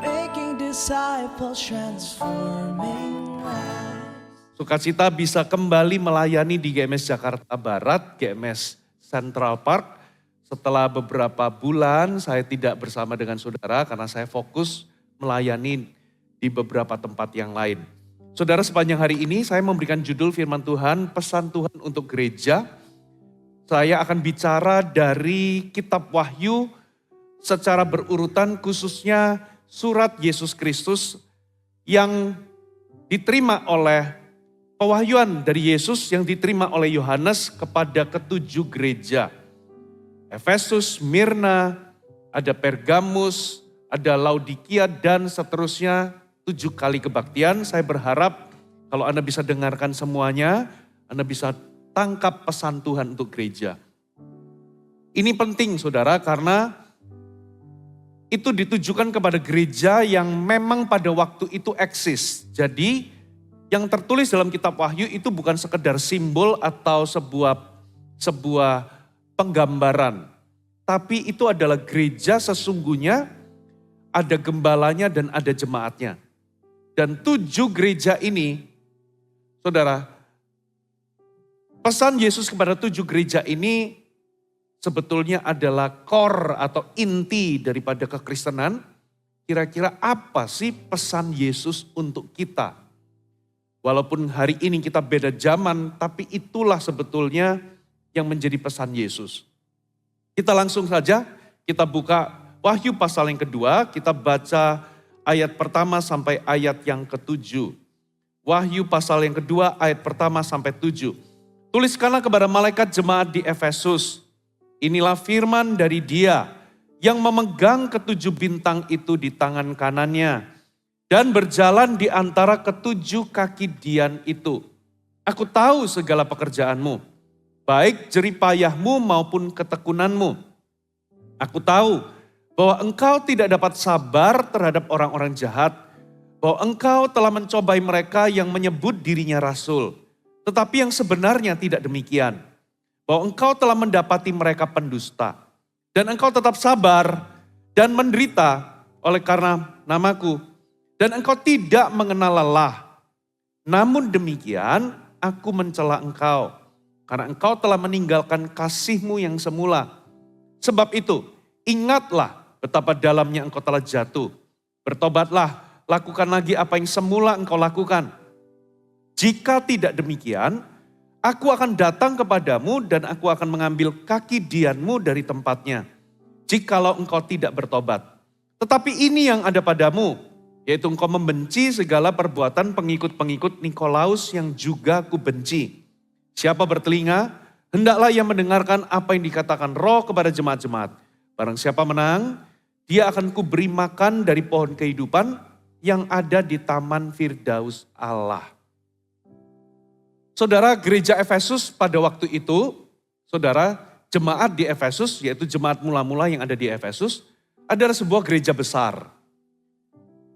making disciples, transforming lives. Sukacita bisa kembali melayani di GMS Jakarta Barat, GMS Central Park. Setelah beberapa bulan saya tidak bersama dengan saudara karena saya fokus melayani di beberapa tempat yang lain. Saudara, sepanjang hari ini saya memberikan judul firman Tuhan, pesan Tuhan untuk gereja. Saya akan bicara dari kitab Wahyu secara berurutan, khususnya surat Yesus Kristus yang diterima oleh pewahyuan dari Yesus yang diterima oleh Yohanes kepada ketujuh gereja. Efesus, Mirna, ada Pergamus, ada Laodikia dan seterusnya, 7 kali kebaktian. Saya berharap kalau Anda bisa dengarkan semuanya, Anda bisa tangkap pesan Tuhan untuk gereja. Ini penting saudara karena itu ditujukan kepada gereja yang memang pada waktu itu eksis. Jadi yang tertulis dalam kitab Wahyu itu bukan sekedar simbol atau sebuah penggambaran. Tapi itu adalah gereja sesungguhnya, ada gembalanya dan ada jemaatnya. Dan 7 gereja ini, saudara, pesan Yesus kepada 7 gereja ini sebetulnya adalah core atau inti daripada kekristenan. Kira-kira apa sih pesan Yesus untuk kita? Walaupun hari ini kita beda zaman, tapi itulah sebetulnya yang menjadi pesan Yesus. Kita langsung saja, kita buka Wahyu pasal yang kedua, kita baca ayat pertama sampai ayat yang ke-7. Wahyu pasal yang kedua ayat pertama sampai 7. Tuliskanlah kepada malaikat jemaat di Efesus, inilah firman dari Dia yang memegang ke-7 bintang itu di tangan kanannya dan berjalan di antara ke-7 kaki dian itu. Aku tahu segala pekerjaanmu, baik jeripayahmu maupun ketekunanmu. Aku tahu bahwa engkau tidak dapat sabar terhadap orang-orang jahat, bahwa engkau telah mencobai mereka yang menyebut dirinya rasul, tetapi yang sebenarnya tidak demikian. Bahwa engkau telah mendapati mereka pendusta, dan engkau tetap sabar dan menderita oleh karena namaku, dan engkau tidak mengenal lelah. Namun demikian aku mencela engkau, karena engkau telah meninggalkan kasihmu yang semula. Sebab itu ingatlah betapa dalamnya engkau telah jatuh. Bertobatlah, lakukan lagi apa yang semula engkau lakukan. Jika tidak demikian, aku akan datang kepadamu dan aku akan mengambil kaki dianmu dari tempatnya, jikalau engkau tidak bertobat. Tetapi ini yang ada padamu, yaitu engkau membenci segala perbuatan pengikut-pengikut Nikolaus yang juga aku benci. Siapa bertelinga, hendaklah ia mendengarkan apa yang dikatakan Roh kepada jemaat-jemaat. Barang siapa menang, dia akan kuberi makan dari pohon kehidupan yang ada di taman Firdaus Allah. Saudara, gereja Efesus pada waktu itu, saudara, jemaat di Efesus, yaitu jemaat mula-mula yang ada di Efesus, adalah sebuah gereja besar.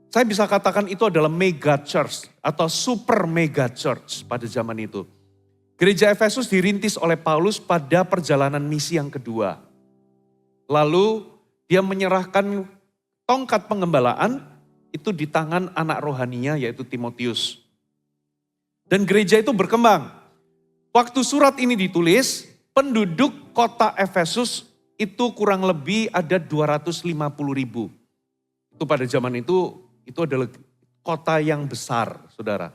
Saya bisa katakan itu adalah mega church atau super mega church pada zaman itu. Gereja Efesus dirintis oleh Paulus pada perjalanan misi yang kedua. Lalu dia menyerahkan tongkat pengembalaan itu di tangan anak rohaninya yaitu Timotius. Dan gereja itu berkembang. Waktu surat ini ditulis, penduduk kota Efesus itu kurang lebih ada 250.000. Itu pada zaman itu adalah kota yang besar, saudara.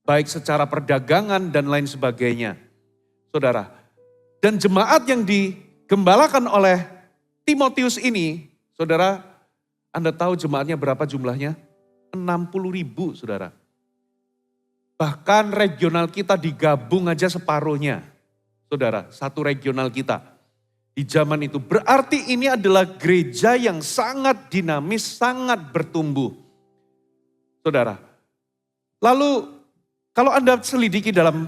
Baik secara perdagangan dan lain sebagainya, saudara. Dan jemaat yang digembalakan oleh Timotius ini, saudara, Anda tahu jemaatnya berapa jumlahnya? 60.000, saudara. Bahkan regional kita digabung aja separuhnya, saudara, satu regional kita. Di zaman itu berarti ini adalah gereja yang sangat dinamis, sangat bertumbuh. Saudara, lalu kalau Anda selidiki dalam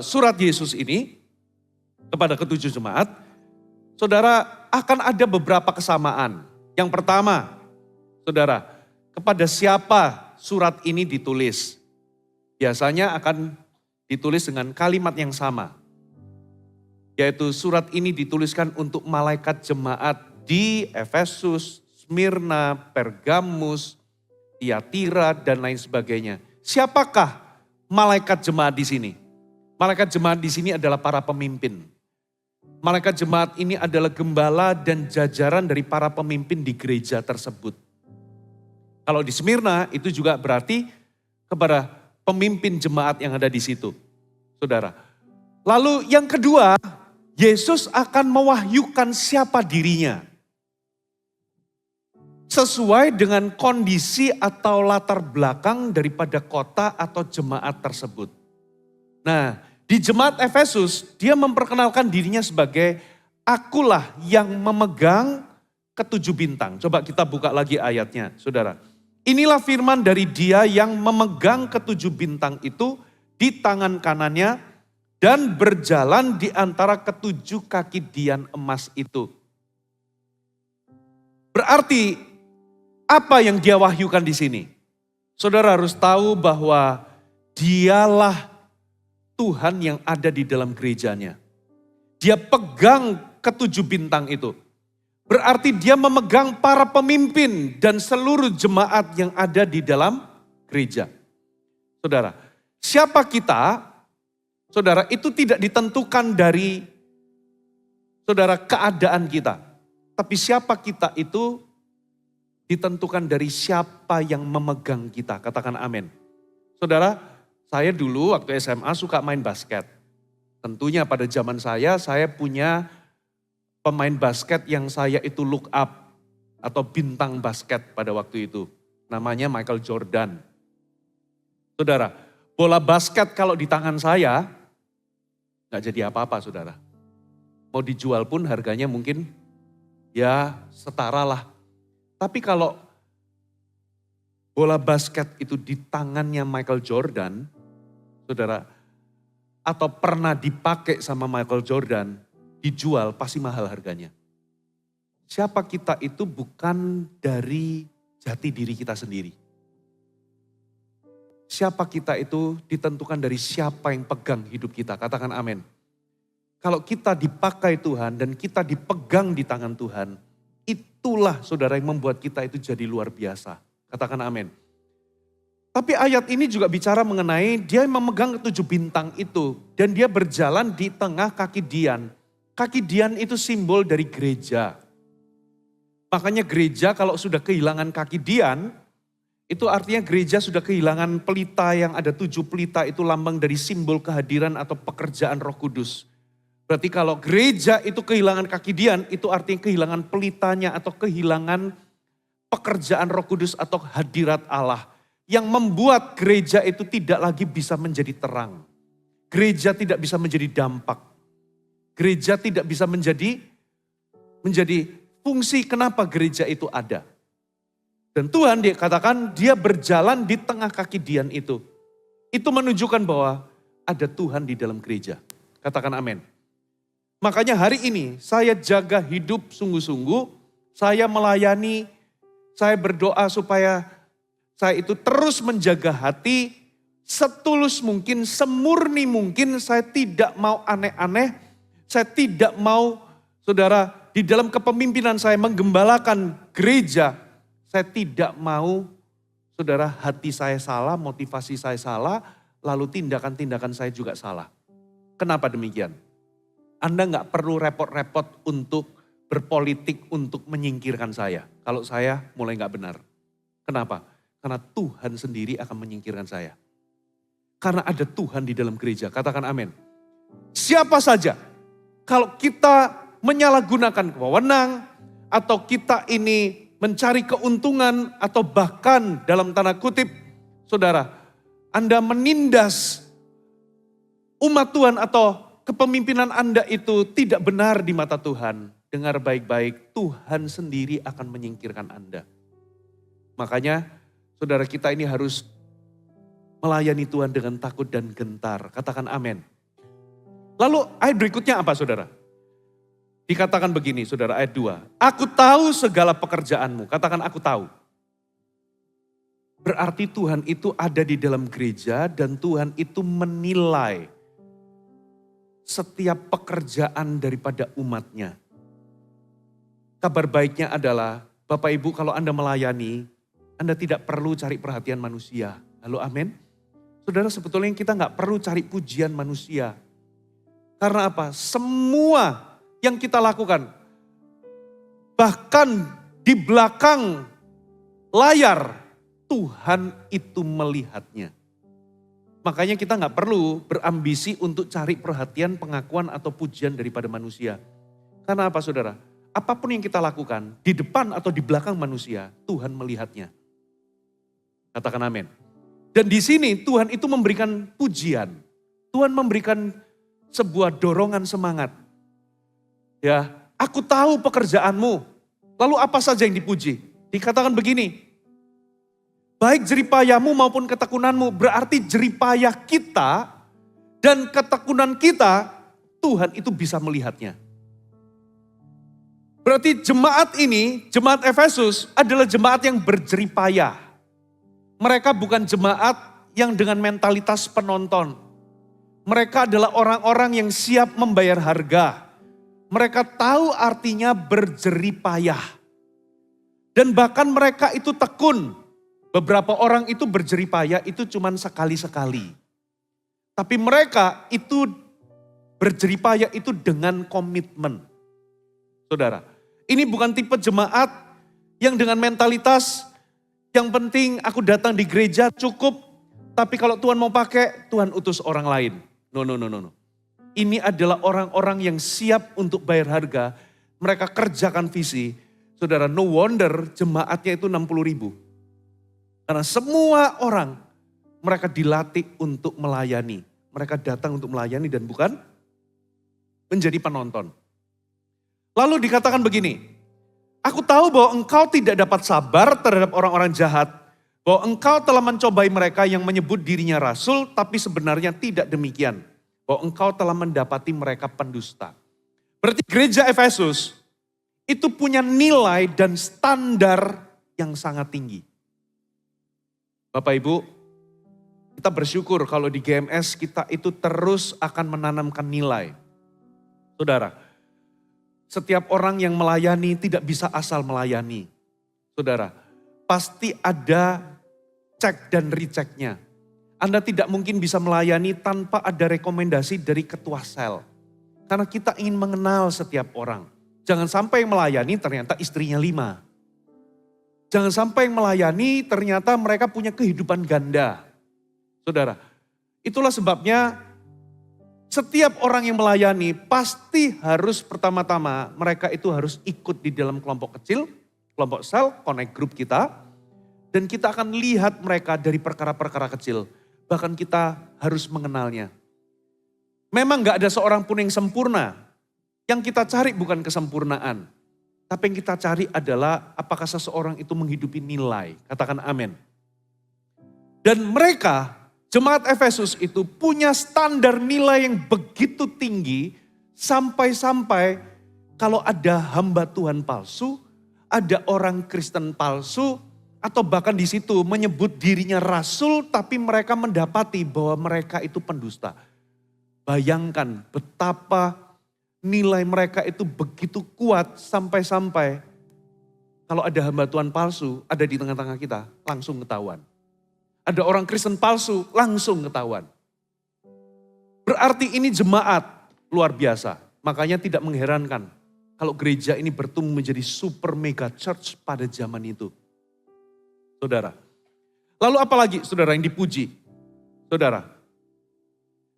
surat Yesus ini kepada ke-7 jemaat, saudara akan ada beberapa kesamaan. Yang pertama, saudara, kepada siapa surat ini ditulis? Biasanya akan ditulis dengan kalimat yang sama. Yaitu surat ini dituliskan untuk malaikat jemaat di Efesus, Smyrna, Pergamus, Tiatira, dan lain sebagainya. Siapakah malaikat jemaat di sini? Malaikat jemaat di sini adalah para pemimpin. Malaikat jemaat ini adalah gembala dan jajaran dari para pemimpin di gereja tersebut. Kalau di Smyrna itu juga berarti kepada pemimpin jemaat yang ada di situ. Saudara. Lalu yang kedua, Yesus akan mewahyukan siapa dirinya. Sesuai dengan kondisi atau latar belakang daripada kota atau jemaat tersebut. Nah, di jemaat Efesus dia memperkenalkan dirinya sebagai akulah yang memegang ketujuh bintang. Coba kita buka lagi ayatnya, saudara. Inilah firman dari dia yang memegang ketujuh bintang itu di tangan kanannya dan berjalan di antara ketujuh kaki dian emas itu. Berarti apa yang dia wahyukan di sini? Saudara harus tahu bahwa dialah Tuhan yang ada di dalam gerejanya. Dia pegang ketujuh bintang itu. Berarti dia memegang para pemimpin dan seluruh jemaat yang ada di dalam gereja. Saudara, siapa kita? Saudara, itu tidak ditentukan dari saudara keadaan kita. Tapi siapa kita itu ditentukan dari siapa yang memegang kita. Katakan amin. Saudara, saya dulu waktu SMA suka main basket. Tentunya pada zaman saya punya pemain basket yang saya itu look up atau bintang basket pada waktu itu. Namanya Michael Jordan. Saudara, bola basket kalau di tangan saya nggak jadi apa-apa saudara. Mau dijual pun harganya mungkin ya setara lah. Tapi kalau bola basket itu di tangannya Michael Jordan, saudara, atau pernah dipakai sama Michael Jordan, dijual pasti mahal harganya. Siapa kita itu bukan dari jati diri kita sendiri. Siapa kita itu ditentukan dari siapa yang pegang hidup kita. Katakan amin. Kalau kita dipakai Tuhan dan kita dipegang di tangan Tuhan, itulah saudara yang membuat kita itu jadi luar biasa. Katakan amin. Tapi ayat ini juga bicara mengenai dia memegang ketujuh bintang itu. Dan dia berjalan di tengah kaki dian. Kaki dian itu simbol dari gereja. Makanya gereja kalau sudah kehilangan kaki dian, itu artinya gereja sudah kehilangan pelita yang ada 7 pelita itu lambang dari simbol kehadiran atau pekerjaan Roh Kudus. Berarti kalau gereja itu kehilangan kaki dian, itu artinya kehilangan pelitanya atau kehilangan pekerjaan Roh Kudus atau hadirat Allah. Yang membuat gereja itu tidak lagi bisa menjadi terang. Gereja tidak bisa menjadi dampak. Gereja tidak bisa menjadi fungsi kenapa gereja itu ada. Dan Tuhan dia katakan dia berjalan di tengah kaki dian itu. Itu menunjukkan bahwa ada Tuhan di dalam gereja. Katakan amin. Makanya hari ini saya jaga hidup sungguh-sungguh. Saya melayani, saya berdoa supaya saya itu terus menjaga hati setulus mungkin, semurni mungkin. Saya tidak mau aneh-aneh. Saya tidak mau, saudara, di dalam kepemimpinan saya menggembalakan gereja. Saya tidak mau, saudara, hati saya salah, motivasi saya salah, lalu tindakan-tindakan saya juga salah. Kenapa demikian? Anda nggak perlu repot-repot untuk berpolitik untuk menyingkirkan saya. Kalau saya mulai nggak benar. Kenapa? Karena Tuhan sendiri akan menyingkirkan saya. Karena ada Tuhan di dalam gereja. Katakan amin. Siapa saja, kalau kita menyalahgunakan wewenang, atau kita ini mencari keuntungan, atau bahkan dalam tanda kutip, saudara, Anda menindas umat Tuhan atau kepemimpinan Anda itu tidak benar di mata Tuhan. Dengar baik-baik, Tuhan sendiri akan menyingkirkan Anda. Makanya saudara kita ini harus melayani Tuhan dengan takut dan gentar. Katakan amin. Lalu ayat berikutnya apa saudara? Dikatakan begini saudara, ayat 2. Aku tahu segala pekerjaanmu. Katakan aku tahu. Berarti Tuhan itu ada di dalam gereja dan Tuhan itu menilai setiap pekerjaan daripada umatnya. Kabar baiknya adalah Bapak Ibu, kalau Anda melayani, Anda tidak perlu cari perhatian manusia. Halo, amin. Saudara, sebetulnya kita nggak perlu cari pujian manusia. Karena apa? Semua yang kita lakukan, bahkan di belakang layar, Tuhan itu melihatnya. Makanya kita nggak perlu berambisi untuk cari perhatian, pengakuan, atau pujian daripada manusia. Karena apa, saudara? Apapun yang kita lakukan, di depan atau di belakang manusia, Tuhan melihatnya. Katakan amin. Dan di sini Tuhan itu memberikan pujian. Tuhan memberikan sebuah dorongan semangat. Ya, aku tahu pekerjaanmu. Lalu apa saja yang dipuji? Dikatakan begini, baik jeripayamu maupun ketekunanmu, berarti jeripayah kita dan ketekunan kita, Tuhan itu bisa melihatnya. Berarti jemaat ini, jemaat Efesus adalah jemaat yang berjeripayah. Mereka bukan jemaat yang dengan mentalitas penonton. Mereka adalah orang-orang yang siap membayar harga. Mereka tahu artinya berjeripayah. Dan bahkan mereka itu tekun. Beberapa orang itu berjeripayah itu cuma sekali-sekali. Tapi mereka itu berjeripayah itu dengan komitmen. Saudara, ini bukan tipe jemaat yang dengan mentalitas yang penting aku datang di gereja cukup, tapi kalau Tuhan mau pakai, Tuhan utus orang lain. No. Ini adalah orang-orang yang siap untuk bayar harga, mereka kerjakan visi. Saudara, no wonder jemaatnya itu 60.000. Karena semua orang, mereka dilatih untuk melayani. Mereka datang untuk melayani dan bukan menjadi penonton. Lalu dikatakan begini, aku tahu bahwa engkau tidak dapat sabar terhadap orang-orang jahat. Bahwa engkau telah mencobai mereka yang menyebut dirinya rasul, tapi sebenarnya tidak demikian. Bahwa engkau telah mendapati mereka pendusta. Berarti gereja Efesus itu punya nilai dan standar yang sangat tinggi. Bapak Ibu, kita bersyukur kalau di GMS kita itu terus akan menanamkan nilai. Saudara, setiap orang yang melayani tidak bisa asal melayani. Saudara, pasti ada cek dan rechecknya. Anda tidak mungkin bisa melayani tanpa ada rekomendasi dari ketua sel. Karena kita ingin mengenal setiap orang. Jangan sampai yang melayani ternyata istrinya 5. Jangan sampai yang melayani ternyata mereka punya kehidupan ganda. Saudara, itulah sebabnya setiap orang yang melayani pasti harus pertama-tama mereka itu harus ikut di dalam kelompok kecil, kelompok sel, connect group kita. Dan kita akan lihat mereka dari perkara-perkara kecil. Bahkan kita harus mengenalnya. Memang gak ada seorang pun yang sempurna. Yang kita cari bukan kesempurnaan. Tapi yang kita cari adalah apakah seseorang itu menghidupi nilai. Katakan amin. Dan mereka, jemaat Efesus itu punya standar nilai yang begitu tinggi. Sampai-sampai kalau ada hamba Tuhan palsu, ada orang Kristen palsu, atau bahkan di situ menyebut dirinya rasul, tapi mereka mendapati bahwa mereka itu pendusta. Bayangkan betapa nilai mereka itu begitu kuat sampai-sampai kalau ada hamba Tuhan palsu ada di tengah-tengah kita, langsung ketahuan. Ada orang Kristen palsu, langsung ketahuan. Berarti ini jemaat luar biasa. Makanya tidak mengherankan kalau gereja ini bertumbuh menjadi super mega church pada zaman itu. Saudara. Lalu apalagi saudara yang dipuji? Saudara.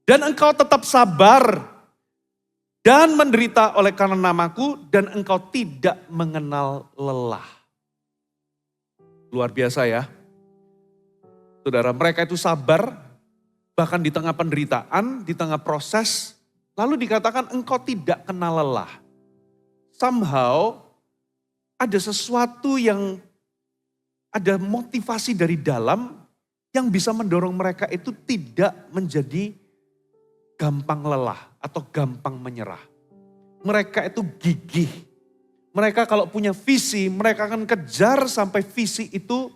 Dan engkau tetap sabar dan menderita oleh karena namaku dan engkau tidak mengenal lelah. Luar biasa ya. Saudara, mereka itu sabar bahkan di tengah penderitaan, di tengah proses. Lalu dikatakan engkau tidak kenal lelah. Somehow ada sesuatu yang ada motivasi dari dalam yang bisa mendorong mereka itu tidak menjadi gampang lelah atau gampang menyerah. Mereka itu gigih. Mereka kalau punya visi, mereka akan kejar sampai visi itu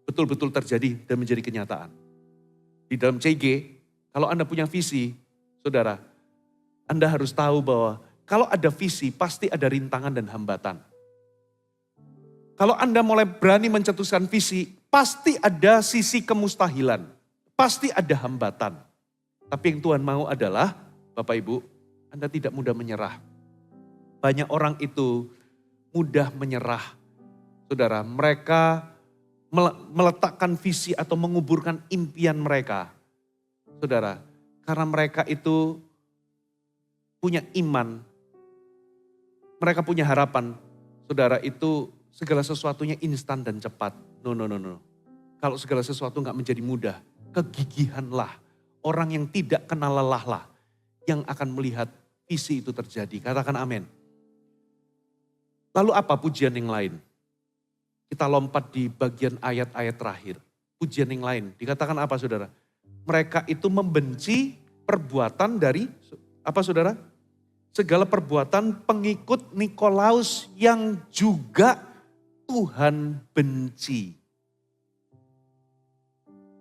betul-betul terjadi dan menjadi kenyataan. Di dalam CG, kalau Anda punya visi, saudara, Anda harus tahu bahwa kalau ada visi pasti ada rintangan dan hambatan. Kalau Anda mulai berani mencetuskan visi, pasti ada sisi kemustahilan. Pasti ada hambatan. Tapi yang Tuhan mau adalah, Bapak Ibu, Anda tidak mudah menyerah. Banyak orang itu mudah menyerah. Saudara, mereka meletakkan visi atau menguburkan impian mereka. Saudara, karena mereka itu punya iman, mereka punya harapan. Saudara, itu segala sesuatunya instan dan cepat. No. Kalau segala sesuatu nggak menjadi mudah, kegigihanlah. Orang yang tidak kenal lelah lah yang akan melihat visi itu terjadi. Katakan amin. Lalu apa pujian yang lain? Kita lompat di bagian ayat-ayat terakhir. Pujian yang lain. Dikatakan apa saudara? Mereka itu membenci perbuatan dari, apa saudara? Segala perbuatan pengikut Nikolaus yang juga Tuhan benci.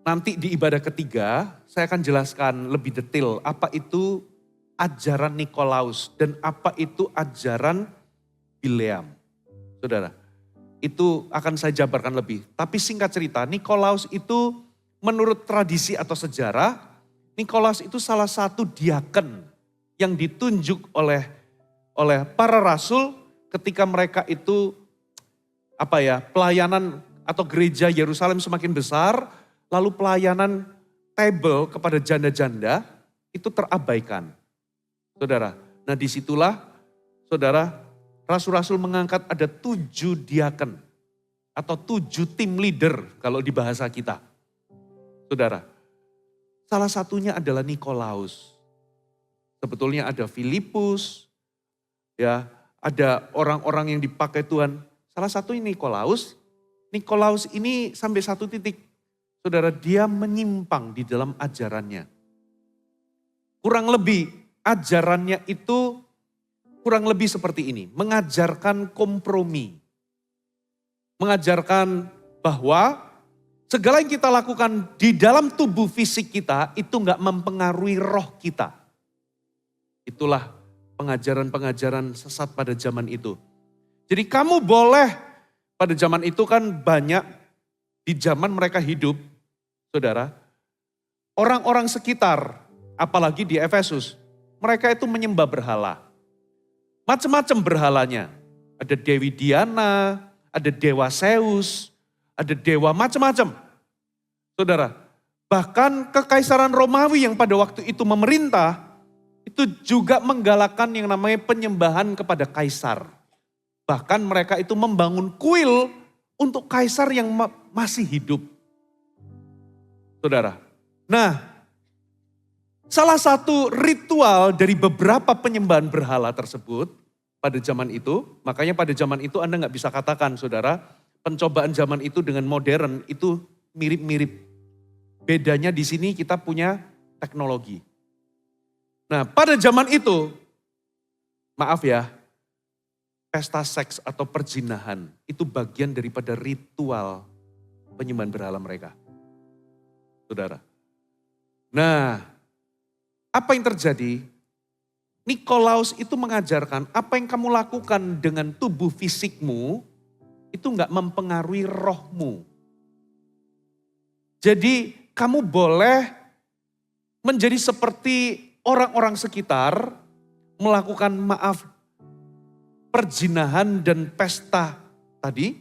Nanti di ibadah ketiga, saya akan jelaskan lebih detail apa itu ajaran Nikolaus dan apa itu ajaran Bileam. Saudara, itu akan saya jabarkan lebih. Tapi singkat cerita, Nikolaus itu menurut tradisi atau sejarah, Nikolaus itu salah satu diaken yang ditunjuk oleh para rasul ketika mereka itu pelayanan atau gereja Yerusalem semakin besar, lalu pelayanan table kepada janda-janda itu terabaikan. Saudara, nah disitulah saudara, rasul-rasul mengangkat ada 7 diaken atau 7 tim leader kalau di bahasa kita. Saudara, salah satunya adalah Nikolaus. Sebetulnya ada Filipus, ya, ada orang-orang yang dipakai Tuhan. Salah satu ini Nikolaus. Nikolaus ini sampai satu titik, saudara, dia menyimpang di dalam ajarannya. Kurang lebih ajarannya itu kurang lebih seperti ini, mengajarkan kompromi. Mengajarkan bahwa segala yang kita lakukan di dalam tubuh fisik kita itu enggak mempengaruhi roh kita. Itulah pengajaran-pengajaran sesat pada zaman itu. Jadi kamu boleh, pada zaman itu kan banyak, di zaman mereka hidup, saudara, orang-orang sekitar, apalagi di Efesus, mereka itu menyembah berhala. Macam-macam berhalanya. Ada Dewi Diana, ada Dewa Zeus, ada dewa macam-macam. Saudara, bahkan Kekaisaran Romawi yang pada waktu itu memerintah, itu juga menggalakkan yang namanya penyembahan kepada kaisar. Bahkan mereka itu membangun kuil untuk kaisar yang masih hidup. Saudara, nah salah satu ritual dari beberapa penyembahan berhala tersebut pada zaman itu, makanya pada zaman itu Anda nggak bisa katakan saudara, pencobaan zaman itu dengan modern itu mirip-mirip. Bedanya di sini kita punya teknologi. Nah pada zaman itu, maaf ya, pesta seks atau perzinahan itu bagian daripada ritual penyembahan berhala mereka. Saudara. Nah, apa yang terjadi? Nikolaus itu mengajarkan apa yang kamu lakukan dengan tubuh fisikmu itu enggak mempengaruhi rohmu. Jadi kamu boleh menjadi seperti orang-orang sekitar melakukan perzinahan dan pesta tadi.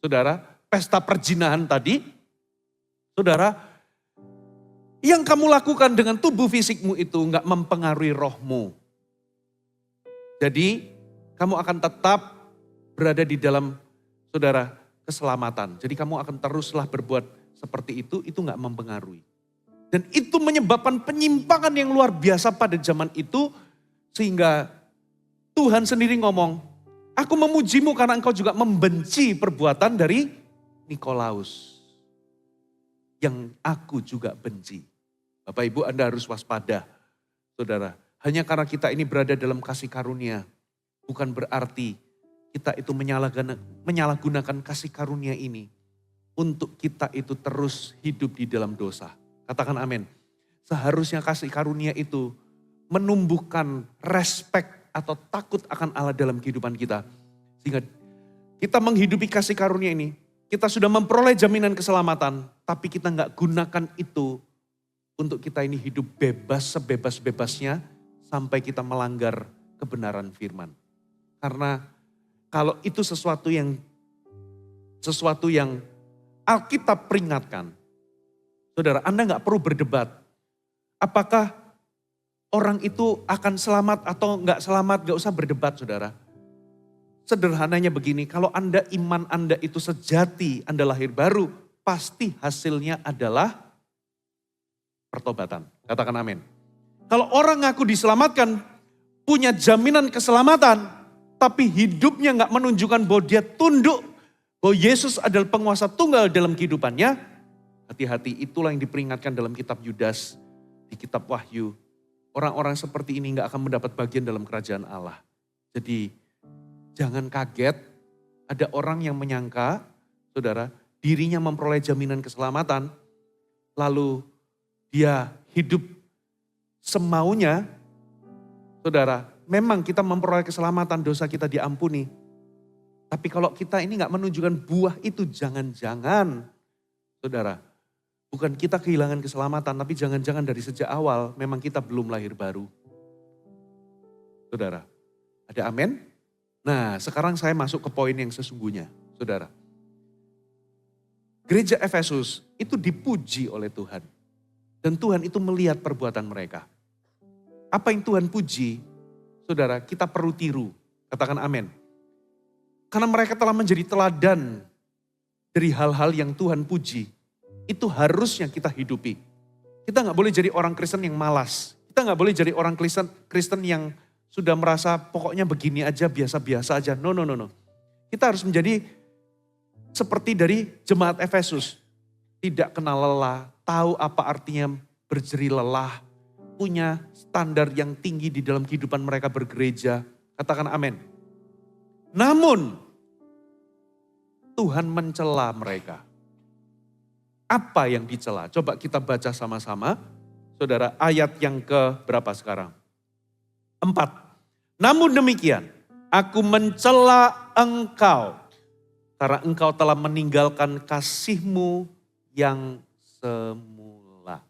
Saudara, pesta perzinahan tadi. Saudara, yang kamu lakukan dengan tubuh fisikmu itu enggak mempengaruhi rohmu. Jadi kamu akan tetap berada di dalam, saudara, keselamatan. Jadi kamu akan teruslah berbuat seperti itu enggak mempengaruhi. Dan itu menyebabkan penyimpangan yang luar biasa pada zaman itu. Sehingga Tuhan sendiri ngomong, aku memujimu karena engkau juga membenci perbuatan dari Nikolaus. Yang aku juga benci. Bapak Ibu, Anda harus waspada, saudara. Hanya karena kita ini berada dalam kasih karunia, bukan berarti kita itu menyalahgunakan kasih karunia ini untuk kita itu terus hidup di dalam dosa. Katakan amin. Seharusnya kasih karunia itu menumbuhkan respek atau takut akan Allah dalam kehidupan kita. Sehingga kita menghidupi kasih karunia ini, kita sudah memperoleh jaminan keselamatan, tapi kita nggak gunakan itu untuk kita ini hidup bebas sebebas-bebasnya sampai kita melanggar kebenaran firman. Karena kalau itu sesuatu yang Alkitab peringatkan, saudara, Anda nggak perlu berdebat. Apakah orang itu akan selamat atau nggak selamat, nggak usah berdebat, saudara. Sederhananya begini, kalau iman Anda itu sejati, Anda lahir baru, pasti hasilnya adalah pertobatan. Katakan amin. Kalau orang ngaku diselamatkan, punya jaminan keselamatan, tapi hidupnya nggak menunjukkan bahwa dia tunduk, bahwa Yesus adalah penguasa tunggal dalam kehidupannya, hati-hati, itulah yang diperingatkan dalam kitab Yudas, di kitab Wahyu. Orang-orang seperti ini nggak akan mendapat bagian dalam kerajaan Allah. Jadi jangan kaget ada orang yang menyangka, saudara, dirinya memperoleh jaminan keselamatan, lalu dia hidup semaunya. Saudara, memang kita memperoleh keselamatan, dosa kita diampuni. Tapi kalau kita ini nggak menunjukkan buah itu, jangan-jangan, saudara, bukan kita kehilangan keselamatan, tapi jangan-jangan dari sejak awal memang kita belum lahir baru. Saudara, ada amin? Nah, sekarang saya masuk ke poin yang sesungguhnya, saudara. Gereja Efesus itu dipuji oleh Tuhan. Dan Tuhan itu melihat perbuatan mereka. Apa yang Tuhan puji, saudara, kita perlu tiru. Katakan amin. Karena mereka telah menjadi teladan dari hal-hal yang Tuhan puji. Itu harusnya kita hidupi. Kita gak boleh jadi orang Kristen yang malas. Kita gak boleh jadi orang Kristen yang sudah merasa pokoknya begini aja, biasa-biasa aja. No. Kita harus menjadi seperti dari jemaat Efesus. Tidak kenal lelah, tahu apa artinya berjeri lelah. Punya standar yang tinggi di dalam kehidupan mereka bergereja. Katakan amin. Namun, Tuhan mencela mereka. Apa yang dicela? Coba kita baca sama-sama. Saudara, ayat yang ke berapa sekarang? 4. Namun demikian, aku mencela engkau. Karena engkau telah meninggalkan kasihmu yang semula.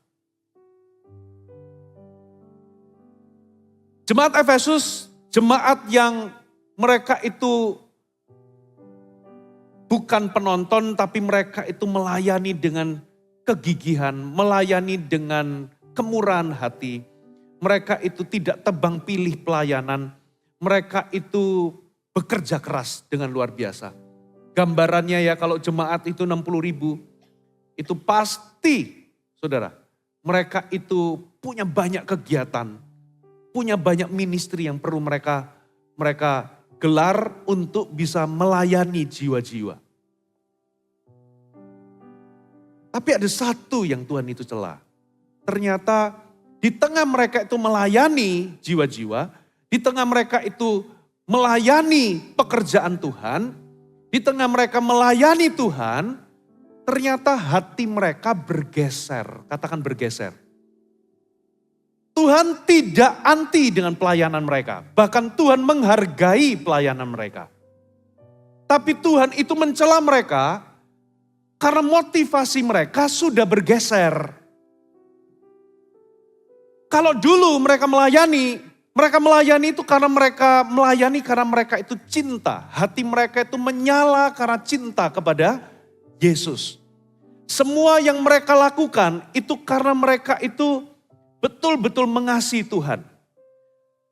Jemaat Efesus, jemaat yang mereka itu bukan penonton, tapi mereka itu melayani dengan kegigihan, melayani dengan kemurahan hati. Mereka itu tidak tebang pilih pelayanan, mereka itu bekerja keras dengan luar biasa. Gambarannya ya kalau jemaat itu 60.000, itu pasti, saudara, mereka itu punya banyak kegiatan, punya banyak ministry yang perlu mereka gelar untuk bisa melayani jiwa-jiwa. Tapi ada satu yang Tuhan itu cela. Ternyata di tengah mereka itu melayani jiwa-jiwa, di tengah mereka itu melayani pekerjaan Tuhan, di tengah mereka melayani Tuhan, ternyata hati mereka bergeser. Katakan bergeser. Tuhan tidak anti dengan pelayanan mereka. Bahkan Tuhan menghargai pelayanan mereka. Tapi Tuhan itu mencela mereka karena motivasi mereka sudah bergeser. Kalau dulu mereka melayani itu karena mereka itu cinta. Hati mereka itu menyala karena cinta kepada Yesus. Semua yang mereka lakukan itu karena mereka itu betul-betul mengasihi Tuhan.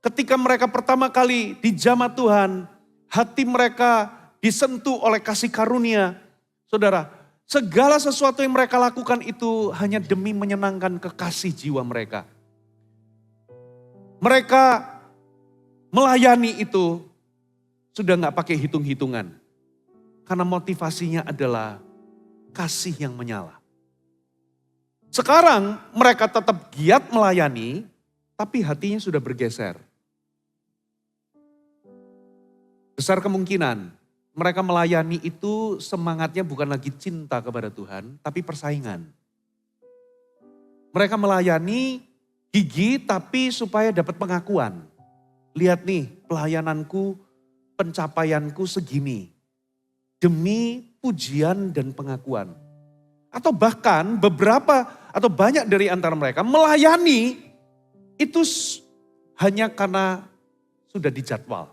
Ketika mereka pertama kali dijamah Tuhan, hati mereka disentuh oleh kasih karunia. Saudara, segala sesuatu yang mereka lakukan itu hanya demi menyenangkan kekasih jiwa mereka. Mereka melayani itu sudah gak pakai hitung-hitungan. Karena motivasinya adalah kasih yang menyala. Sekarang mereka tetap giat melayani, tapi hatinya sudah bergeser. Besar kemungkinan mereka melayani itu semangatnya bukan lagi cinta kepada Tuhan, tapi persaingan. Mereka melayani gigi tapi supaya dapat pengakuan. Lihat nih pelayananku, pencapaianku segini. demi pujian dan pengakuan. Atau bahkan beberapa atau banyak dari antara mereka melayani itu hanya karena sudah dijadwal.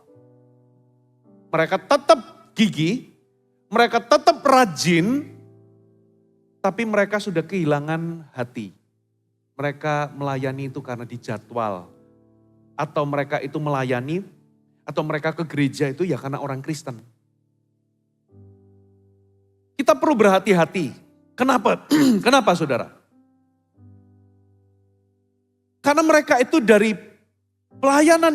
Mereka tetap gigih, mereka tetap rajin, tapi mereka sudah kehilangan hati. Mereka melayani itu karena dijadwal. Atau mereka itu melayani, atau mereka ke gereja itu ya karena orang Kristen. Kita perlu berhati-hati. Kenapa? Kenapa saudara? Karena mereka itu dari pelayanan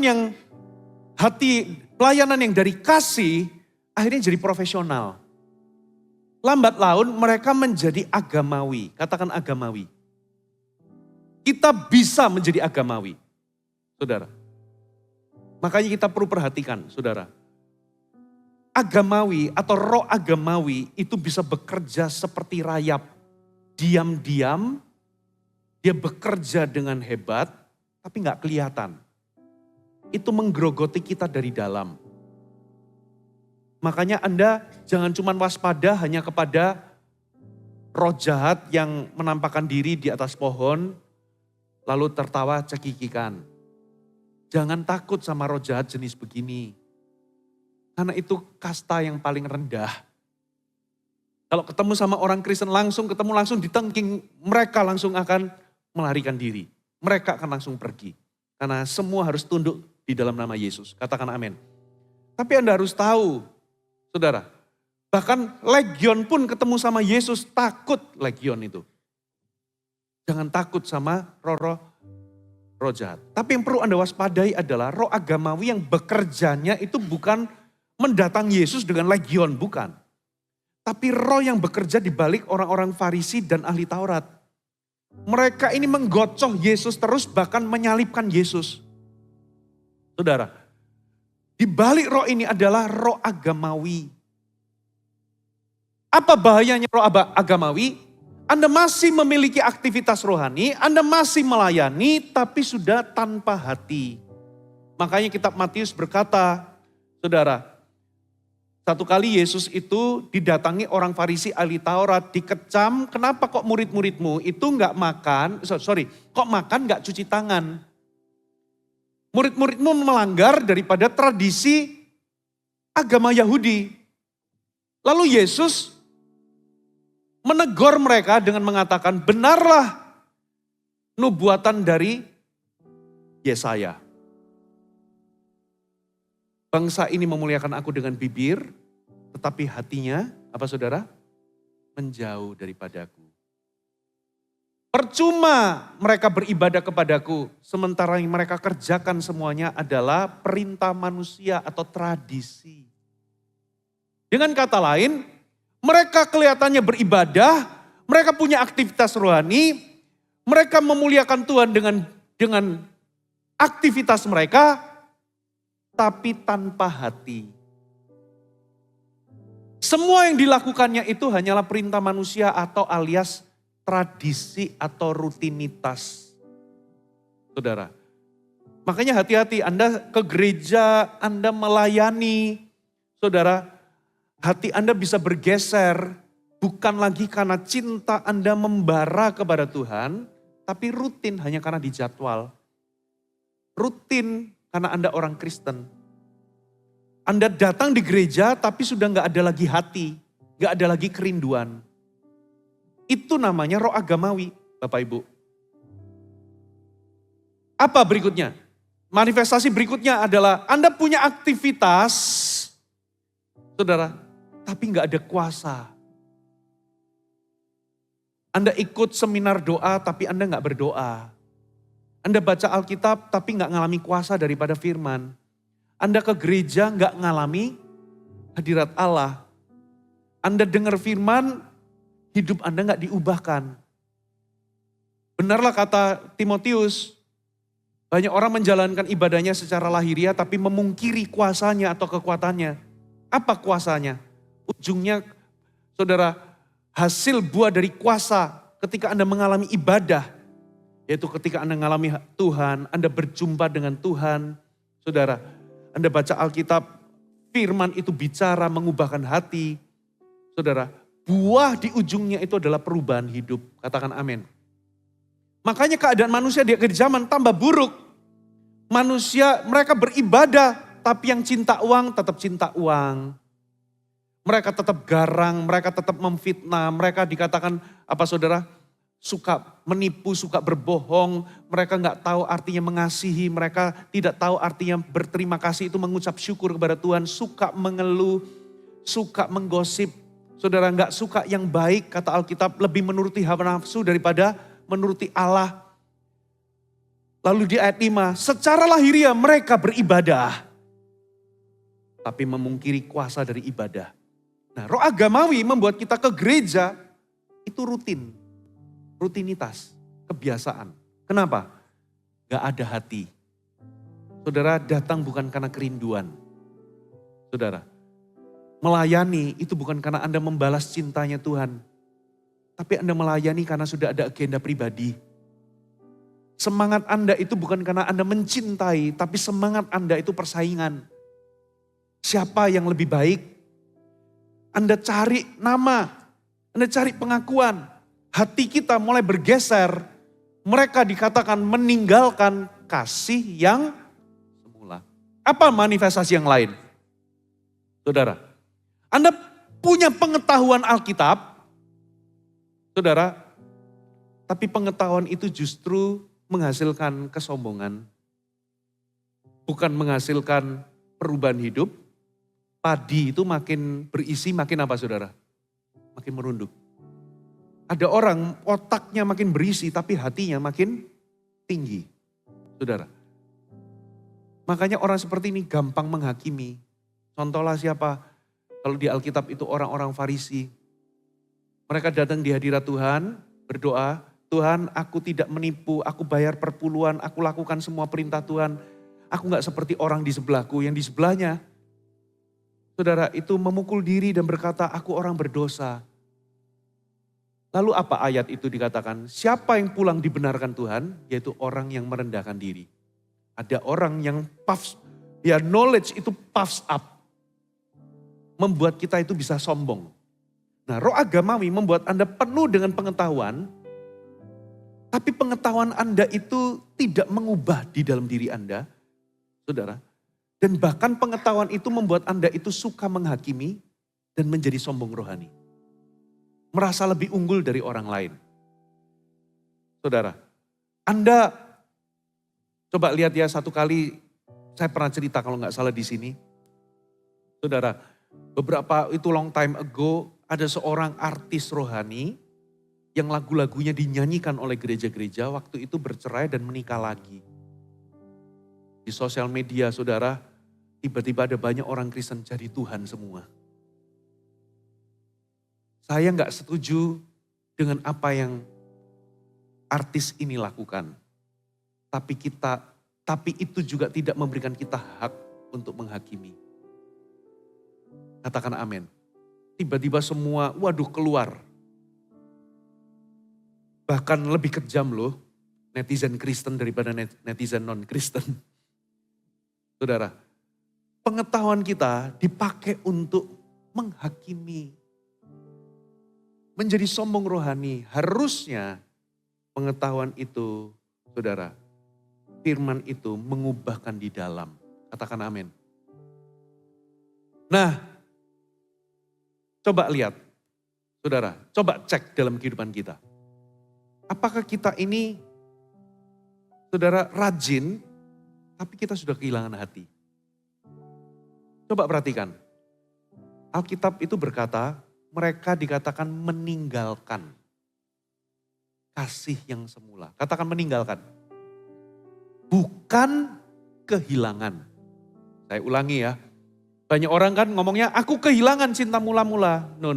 yang dari kasih, akhirnya jadi profesional. Lambat laun mereka menjadi agamawi, katakan agamawi. Kita bisa menjadi agamawi, saudara. Makanya kita perlu perhatikan, saudara. Agamawi atau roh agamawi itu bisa bekerja seperti rayap. Diam-diam, dia bekerja dengan hebat, tapi gak kelihatan. Itu menggerogoti kita dari dalam. Makanya Anda jangan cuma waspada hanya kepada roh jahat yang menampakkan diri di atas pohon, lalu tertawa cekikikan. Jangan takut sama roh jahat jenis begini. Karena itu kasta yang paling rendah. Kalau ketemu sama orang Kristen langsung ditengking, mereka langsung akan melarikan diri. Mereka akan langsung pergi. Karena semua harus tunduk di dalam nama Yesus. Katakan amin. Tapi Anda harus tahu, saudara, bahkan legion pun ketemu sama Yesus takut legion itu. Jangan takut sama roh jahat. Tapi yang perlu Anda waspadai adalah roh agamawi yang bekerjanya itu bukan mendatangi Yesus dengan legion, bukan. Tapi roh yang bekerja di balik orang-orang Farisi dan ahli Taurat. Mereka ini menggocoh Yesus terus, bahkan menyalibkan Yesus. Saudara, di balik roh ini adalah roh agamawi. Apa bahayanya roh agamawi? Anda masih memiliki aktivitas rohani, Anda masih melayani, tapi sudah tanpa hati. Makanya kitab Matius berkata, saudara, satu kali Yesus itu didatangi orang Farisi ahli Taurat, dikecam, kenapa kok murid-muridmu itu kok makan gak cuci tangan. Murid-muridmu melanggar daripada tradisi agama Yahudi. Lalu Yesus menegur mereka dengan mengatakan, benarlah nubuatan dari Yesaya. Bangsa ini memuliakan aku dengan bibir, tetapi hatinya, apa saudara? Menjauh daripadaku. Percuma mereka beribadah kepadaku, sementara yang mereka kerjakan semuanya adalah perintah manusia atau tradisi. Dengan kata lain, mereka kelihatannya beribadah, mereka punya aktivitas rohani, mereka memuliakan Tuhan dengan aktivitas mereka, tapi tanpa hati. Semua yang dilakukannya itu hanyalah perintah manusia atau alias tradisi atau rutinitas. Saudara, makanya hati-hati Anda ke gereja, Anda melayani. Saudara, hati Anda bisa bergeser, bukan lagi karena cinta Anda membara kepada Tuhan, tapi rutin hanya karena dijadwal. Rutin karena Anda orang Kristen. Anda datang di gereja tapi sudah gak ada lagi hati, gak ada lagi kerinduan. Itu namanya roh agamawi, Bapak Ibu. Apa berikutnya? Manifestasi berikutnya adalah Anda punya aktivitas, saudara, tapi gak ada kuasa. Anda ikut seminar doa tapi Anda gak berdoa. Anda baca Alkitab tapi gak ngalami kuasa daripada firman. Anda ke gereja gak ngalami hadirat Allah. Anda dengar firman, hidup Anda gak diubahkan. Benarlah kata Timotius, banyak orang menjalankan ibadahnya secara lahiriah tapi memungkiri kuasanya atau kekuatannya. Apa kuasanya? Ujungnya, saudara, hasil buah dari kuasa ketika Anda mengalami ibadah, yaitu ketika Anda mengalami Tuhan, Anda berjumpa dengan Tuhan, saudara, Anda baca Alkitab, firman itu bicara mengubahkan hati, Saudara, buah di ujungnya itu adalah perubahan hidup. Katakan amin. Makanya keadaan manusia di akhir zaman tambah buruk. Manusia mereka beribadah, tapi yang cinta uang tetap cinta uang. Mereka tetap garang, mereka tetap memfitnah, mereka dikatakan apa saudara? Suka menipu, suka berbohong, mereka nggak tahu artinya mengasihi, mereka tidak tahu artinya berterima kasih itu mengucap syukur kepada Tuhan, suka mengeluh, suka menggosip. Saudara nggak suka yang baik, kata Alkitab lebih menuruti hawa nafsu daripada menuruti Allah. Lalu di ayat 5, secara lahiriah mereka beribadah, tapi memungkiri kuasa dari ibadah. Nah, roh agamawi membuat kita ke gereja itu rutinitas, kebiasaan. Kenapa? Gak ada hati. Saudara datang bukan karena kerinduan. Saudara, melayani itu bukan karena Anda membalas cintanya Tuhan. Tapi Anda melayani karena sudah ada agenda pribadi. Semangat Anda itu bukan karena Anda mencintai, tapi semangat Anda itu persaingan. Siapa yang lebih baik? Anda cari nama, Anda cari pengakuan. Hati kita mulai bergeser. Mereka dikatakan meninggalkan kasih yang semula. Apa manifestasi yang lain? Saudara, Anda punya pengetahuan Alkitab. Saudara, tapi pengetahuan itu justru menghasilkan kesombongan. Bukan menghasilkan perubahan hidup. Padi itu makin berisi, makin apa saudara? Makin merunduk. Ada orang otaknya makin berisi tapi hatinya makin tinggi. Saudara. Makanya orang seperti ini gampang menghakimi. Contohlah siapa? Kalau di Alkitab itu orang-orang Farisi. Mereka datang di hadirat Tuhan, berdoa, Tuhan aku tidak menipu, aku bayar perpuluhan, aku lakukan semua perintah Tuhan. Aku gak seperti orang di sebelahku, yang di sebelahnya. Saudara itu memukul diri dan berkata, aku orang berdosa. Lalu apa ayat itu dikatakan? Siapa yang pulang dibenarkan Tuhan? Yaitu orang yang merendahkan diri. Ada orang yang knowledge itu puffs up. Membuat kita itu bisa sombong. Nah, roh agamawi membuat Anda penuh dengan pengetahuan. Tapi pengetahuan Anda itu tidak mengubah di dalam diri Anda. Saudara. Dan bahkan pengetahuan itu membuat Anda itu suka menghakimi dan menjadi sombong rohani. Merasa lebih unggul dari orang lain. Saudara, Anda coba lihat ya satu kali, saya pernah cerita kalau nggak salah di sini. Saudara, beberapa itu long time ago ada seorang artis rohani yang lagu-lagunya dinyanyikan oleh gereja-gereja waktu itu bercerai dan menikah lagi. Di sosial media saudara, tiba-tiba ada banyak orang Kristen jadi Tuhan semua. Saya nggak setuju dengan apa yang artis ini lakukan. Tapi itu juga tidak memberikan kita hak untuk menghakimi. Katakan amin. Tiba-tiba semua, waduh keluar. Bahkan lebih kejam loh, netizen Kristen daripada netizen non-Kristen. Saudara, pengetahuan kita dipakai untuk menghakimi. Menjadi sombong rohani. Harusnya pengetahuan itu, saudara, firman itu mengubahkan di dalam. Katakan amin. Nah, coba lihat. Saudara, coba cek dalam kehidupan kita. Apakah kita ini, saudara, rajin, tapi kita sudah kehilangan hati. Coba perhatikan. Alkitab itu berkata, mereka dikatakan meninggalkan kasih yang semula. Katakan meninggalkan. Bukan kehilangan. Saya ulangi ya. Banyak orang kan ngomongnya, aku kehilangan cinta mula-mula. No.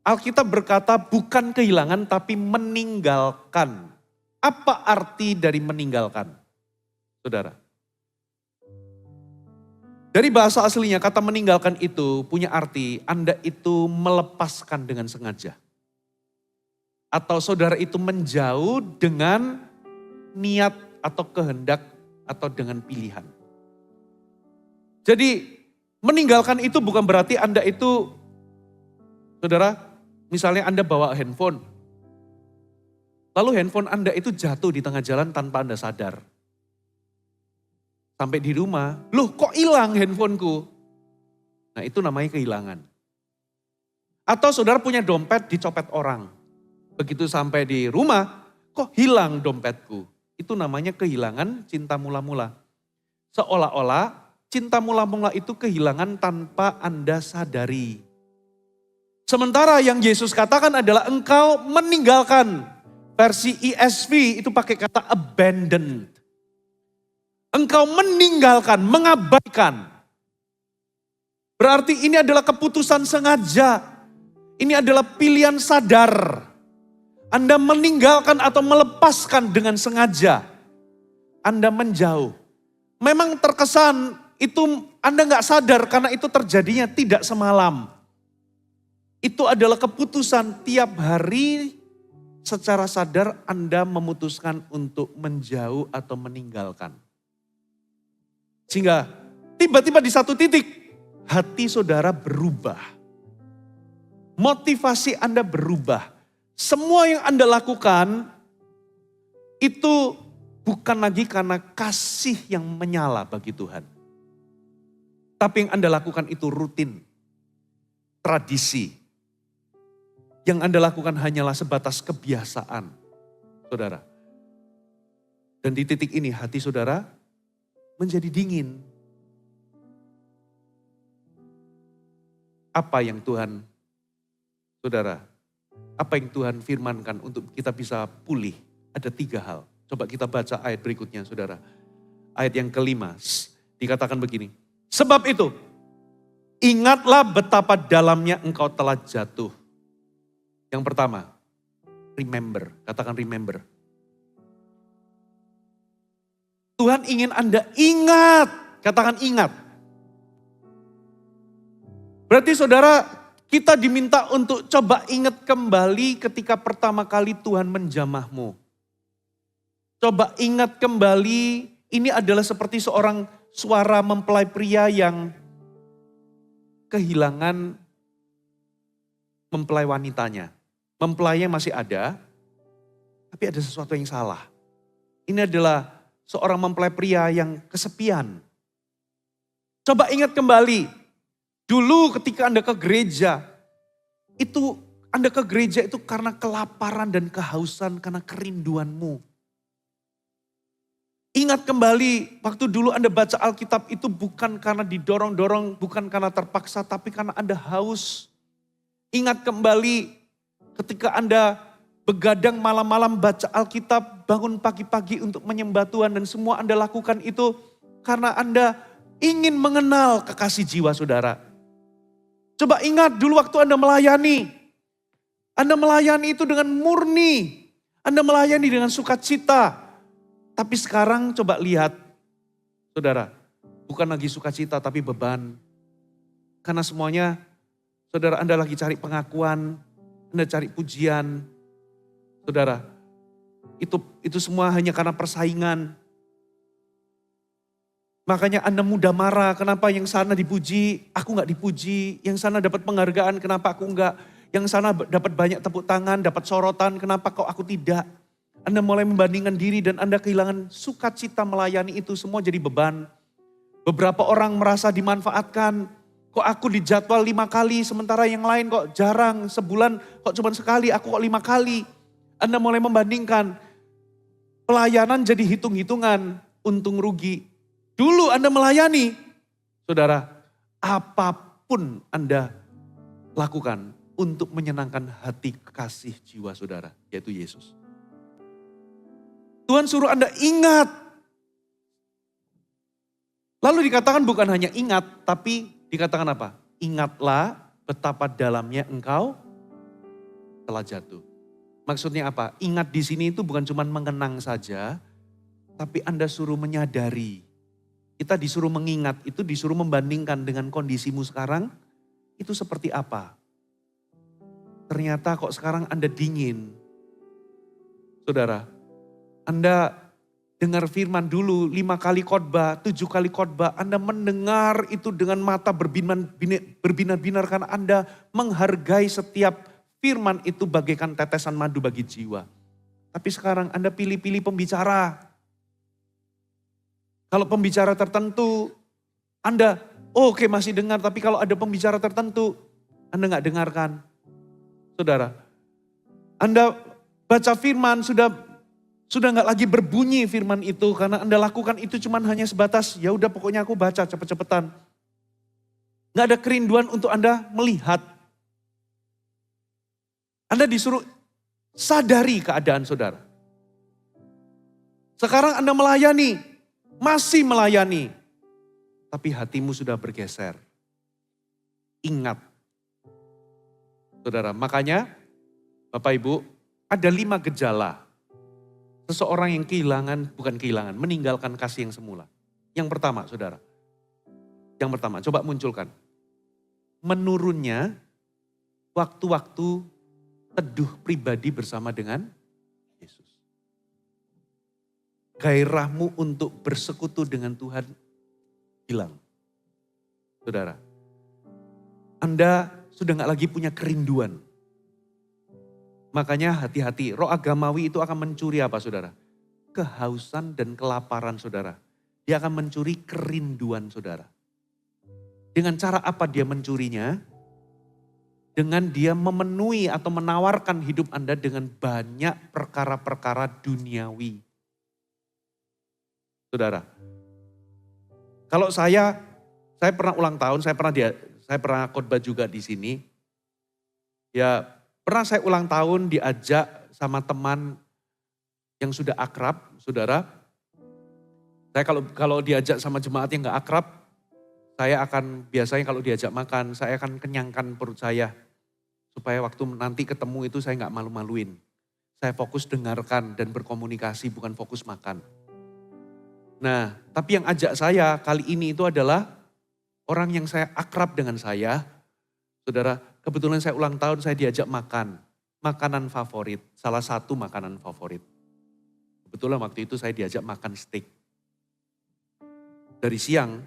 Alkitab berkata bukan kehilangan tapi meninggalkan. Apa arti dari meninggalkan? Saudara. Dari bahasa aslinya kata meninggalkan itu punya arti Anda itu melepaskan dengan sengaja. Atau saudara itu menjauh dengan niat atau kehendak atau dengan pilihan. Jadi Meninggalkan itu bukan berarti Anda itu, saudara, misalnya Anda bawa handphone. Lalu handphone Anda itu jatuh di tengah jalan tanpa Anda sadar. Sampai di rumah, loh kok hilang handphoneku? Nah itu namanya kehilangan. Atau saudara punya dompet dicopet orang. Begitu sampai di rumah, kok hilang dompetku? Itu namanya kehilangan cinta mula-mula. Seolah-olah cinta mula-mula itu kehilangan tanpa Anda sadari. Sementara yang Yesus katakan adalah engkau meninggalkan. Versi ESV itu pakai kata abandoned. Engkau meninggalkan, mengabaikan. Berarti ini adalah keputusan sengaja. Ini adalah pilihan sadar. Anda meninggalkan atau melepaskan dengan sengaja. Anda menjauh. Memang terkesan itu Anda nggak sadar karena itu terjadinya tidak semalam. Itu adalah keputusan tiap hari secara sadar Anda memutuskan untuk menjauh atau meninggalkan. Sehingga tiba-tiba di satu titik hati saudara berubah. Motivasi Anda berubah. Semua yang Anda lakukan itu bukan lagi karena kasih yang menyala bagi Tuhan. Tapi yang Anda lakukan itu rutin, tradisi. Yang Anda lakukan hanyalah sebatas kebiasaan, saudara. Dan di titik ini hati saudara menjadi dingin. Apa yang Tuhan, saudara, apa yang Tuhan firmankan untuk kita bisa pulih? Ada 3 hal. Coba kita baca ayat berikutnya, saudara. Ayat yang kelima, dikatakan begini. Sebab itu, ingatlah betapa dalamnya engkau telah jatuh. Yang pertama, remember. Katakan remember. Tuhan ingin Anda ingat. Katakan ingat. Berarti saudara, kita diminta untuk coba ingat kembali ketika pertama kali Tuhan menjamahmu. Coba ingat kembali, ini adalah seperti seorang suara mempelai pria yang kehilangan mempelai wanitanya. Mempelainya masih ada, tapi ada sesuatu yang salah. Ini adalah seorang mempelai pria yang kesepian. Coba ingat kembali. Dulu ketika Anda ke gereja, Anda ke gereja itu karena kelaparan dan kehausan, karena kerinduanmu. Ingat kembali, waktu dulu Anda baca Alkitab itu bukan karena didorong-dorong, bukan karena terpaksa, tapi karena Anda haus. Ingat kembali ketika Anda begadang malam-malam baca Alkitab, bangun pagi-pagi untuk menyembah Tuhan, dan semua Anda lakukan itu karena Anda ingin mengenal kekasih jiwa saudara. Coba ingat dulu waktu Anda melayani. Anda melayani itu dengan murni. Anda melayani dengan sukacita. Tapi sekarang coba lihat, saudara, bukan lagi sukacita tapi beban. Karena semuanya, saudara, Anda lagi cari pengakuan, Anda cari pujian. Saudara, itu semua hanya karena persaingan. Makanya Anda mudah marah, kenapa yang sana dipuji, aku gak dipuji. Yang sana dapat penghargaan, kenapa aku enggak. Yang sana dapat banyak tepuk tangan, dapat sorotan, kenapa kok aku tidak. Anda mulai membandingkan diri dan Anda kehilangan sukacita melayani, itu semua jadi beban. Beberapa orang merasa dimanfaatkan, kok aku dijadwal 5 kali, sementara yang lain kok jarang, sebulan kok cuma sekali, aku kok 5 kali. Anda mulai membandingkan, pelayanan jadi hitung-hitungan, untung rugi. Dulu Anda melayani, saudara, apapun Anda lakukan untuk menyenangkan hati kekasih jiwa saudara, yaitu Yesus. Tuhan suruh Anda ingat. Lalu dikatakan bukan hanya ingat, tapi dikatakan apa? Ingatlah betapa dalamnya engkau telah jatuh. Maksudnya apa? Ingat di sini itu bukan cuma mengenang saja, tapi Anda suruh menyadari. Kita disuruh mengingat, itu disuruh membandingkan dengan kondisimu sekarang, itu seperti apa. Ternyata kok sekarang Anda dingin. Saudara, Anda dengar firman dulu 5 kali khotbah, 7 kali khotbah. Anda mendengar itu dengan mata berbinar-binar karena Anda menghargai setiap firman itu bagaikan tetesan madu bagi jiwa. Tapi sekarang Anda pilih-pilih pembicara. Kalau pembicara tertentu, Anda oke masih dengar, tapi kalau ada pembicara tertentu, Anda nggak dengarkan. Saudara, Anda baca firman sudah nggak lagi berbunyi firman itu karena Anda lakukan itu cuman hanya sebatas ya udah pokoknya aku baca cepet-cepetan. Nggak ada kerinduan untuk Anda melihat. Anda disuruh sadari keadaan saudara. Sekarang Anda melayani, masih melayani. Tapi hatimu sudah bergeser. Ingat. Saudara, makanya Bapak Ibu ada 5 gejala. Seseorang yang meninggalkan kasih yang semula. Yang pertama saudara. Yang pertama, coba munculkan. Menurunnya waktu-waktu teduh pribadi bersama dengan Yesus. Gairahmu untuk bersekutu dengan Tuhan hilang. Saudara, Anda sudah gak lagi punya kerinduan. Makanya hati-hati, roh agamawi itu akan mencuri apa saudara? Kehausan dan kelaparan saudara. Dia akan mencuri kerinduan saudara. Dengan cara apa dia mencurinya? Dengan dia memenuhi atau menawarkan hidup Anda dengan banyak perkara-perkara duniawi. Saudara, kalau saya pernah ulang tahun, saya pernah khotbah juga di sini. Ya, pernah saya ulang tahun diajak sama teman yang sudah akrab, saudara. Saya kalau diajak sama jemaat yang gak akrab, saya akan biasanya kalau diajak makan, saya akan kenyangkan perut saya. Supaya waktu nanti ketemu itu saya gak malu-maluin. Saya fokus dengarkan dan berkomunikasi, bukan fokus makan. Nah, tapi yang ajak saya kali ini itu adalah orang yang saya akrab dengan saya. Saudara, kebetulan saya ulang tahun, saya diajak makan. Makanan favorit, salah satu makanan favorit. Kebetulan waktu itu saya diajak makan steak. Dari siang,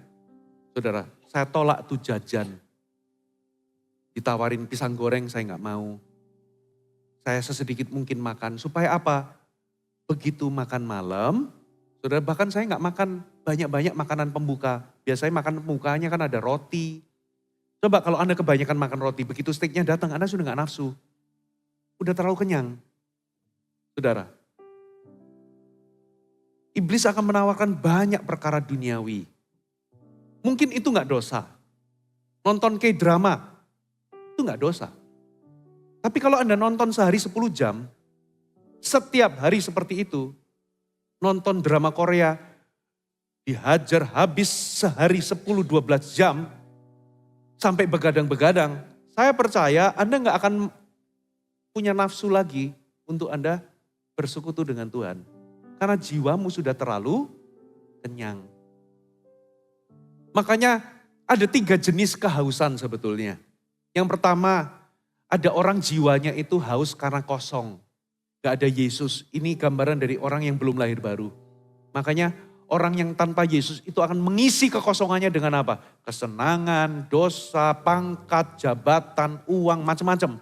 saudara, saya tolak tuh jajan. Ditawarin pisang goreng, saya gak mau. Saya sesedikit mungkin makan, supaya apa? Begitu makan malam, saudara, bahkan saya gak makan banyak-banyak makanan pembuka. Biasanya makan pembukanya kan ada roti. Coba kalau Anda kebanyakan makan roti, begitu steaknya datang, Anda sudah gak nafsu. Udah terlalu kenyang. Saudara, iblis akan menawarkan banyak perkara duniawi. Mungkin itu gak dosa. Nonton K-drama, itu gak dosa. Tapi kalau Anda nonton sehari 10 jam, setiap hari seperti itu, nonton drama Korea, dihajar habis sehari 10-12 jam, sampai begadang-begadang, saya percaya Anda gak akan punya nafsu lagi untuk Anda bersekutu dengan Tuhan. Karena jiwamu sudah terlalu kenyang. Makanya ada 3 jenis kehausan sebetulnya. Yang pertama, ada orang jiwanya itu haus karena kosong. Gak ada Yesus, ini gambaran dari orang yang belum lahir baru. Makanya orang yang tanpa Yesus itu akan mengisi kekosongannya dengan apa? Kesenangan, dosa, pangkat, jabatan, uang, macam-macam.